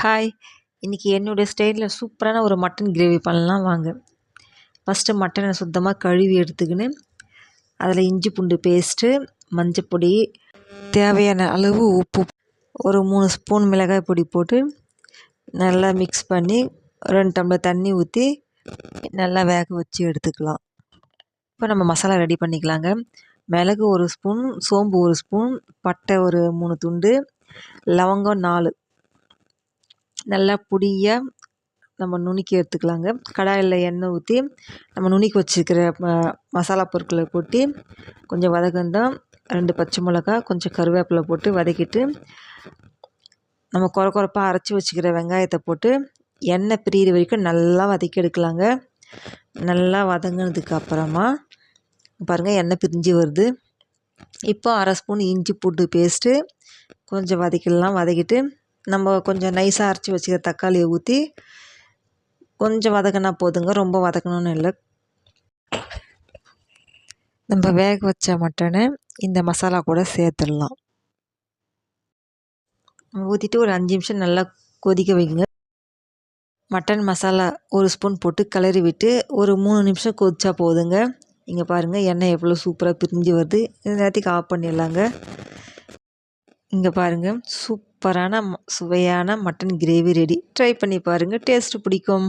Hi! இன்றைக்கி என்னுடைய ஸ்டைலில் சூப்பரான ஒரு மட்டன் கிரேவி பண்ணலாம் வாங்க. ஃபஸ்ட்டு மட்டனை சுத்தமாக கழுவி எடுத்துக்கின்னு அதில் இஞ்சி பூண்டு பேஸ்ட்டு, மஞ்சப்பொடி, தேவையான அளவு உப்பு, ஒரு 3 ஸ்பூன் மிளகாய் பொடி போட்டு நல்லா மிக்ஸ் பண்ணி 2 டம்ளர் தண்ணி ஊற்றி நல்லா வேக வச்சு எடுத்துக்கலாம். இப்போ நம்ம மசாலா ரெடி பண்ணிக்கலாங்க. மிளகு 1 ஸ்பூன், சோம்பு 1 ஸ்பூன், பட்டை ஒரு 3 துண்டு, லவங்கம் 4 நல்லா பொடியாக நம்ம நுணுக்கி எடுத்துக்கலாங்க. கடாயில் எண்ணெய் ஊற்றி நம்ம நுணுக்கி வச்சுருக்கிற மசாலா பொருட்களை கொட்டி கொஞ்சம் வதக்கந்தான் 2 பச்சை மிளகா, கொஞ்சம் கருவேப்பிலை போட்டு வதக்கிட்டு நம்ம கொரப்பாக அரைச்சி வச்சுக்கிற வெங்காயத்தை போட்டு எண்ணெய் பிரியிற வரைக்கும் நல்லா வதக்கி எடுக்கலாங்க. நல்லா வதங்கினதுக்கு அப்புறமா பாருங்கள் எண்ணெய் பிரிஞ்சு வருது. இப்போ 1/2 ஸ்பூன் இஞ்சி பூண்டு பேஸ்ட்டு கொஞ்சம் வதக்கிட்டு நம்ம கொஞ்சம் நைஸாக அரைச்சி வச்சுக்கிற தக்காளியை ஊற்றி கொஞ்சம் வதக்கினா போதுங்க, ரொம்ப வதக்கணும்னு இல்லை. நம்ம வேக வச்ச மட்டனை இந்த மசாலா கூட சேர்த்துடலாம். ஊற்றிட்டு ஒரு 5 நிமிஷம் நல்லா கொதிக்க வைங்க. மட்டன் மசாலா 1 ஸ்பூன் போட்டு கிளறி விட்டு ஒரு 3 நிமிஷம் கொதிச்சா போதுங்க. இங்கே பாருங்கள் எண்ணெய் எவ்வளோ சூப்பராக பிரிஞ்சு வருது. இந்த நேரத்துக்கு ஆஃப் பண்ணிடலாங்க. இங்கே பாருங்கள் சூப்பரான சுவையான மட்டன் கிரேவி ரெடி. ட்ரை பண்ணி பாருங்கள், டேஸ்ட்டு பிடிக்கும்.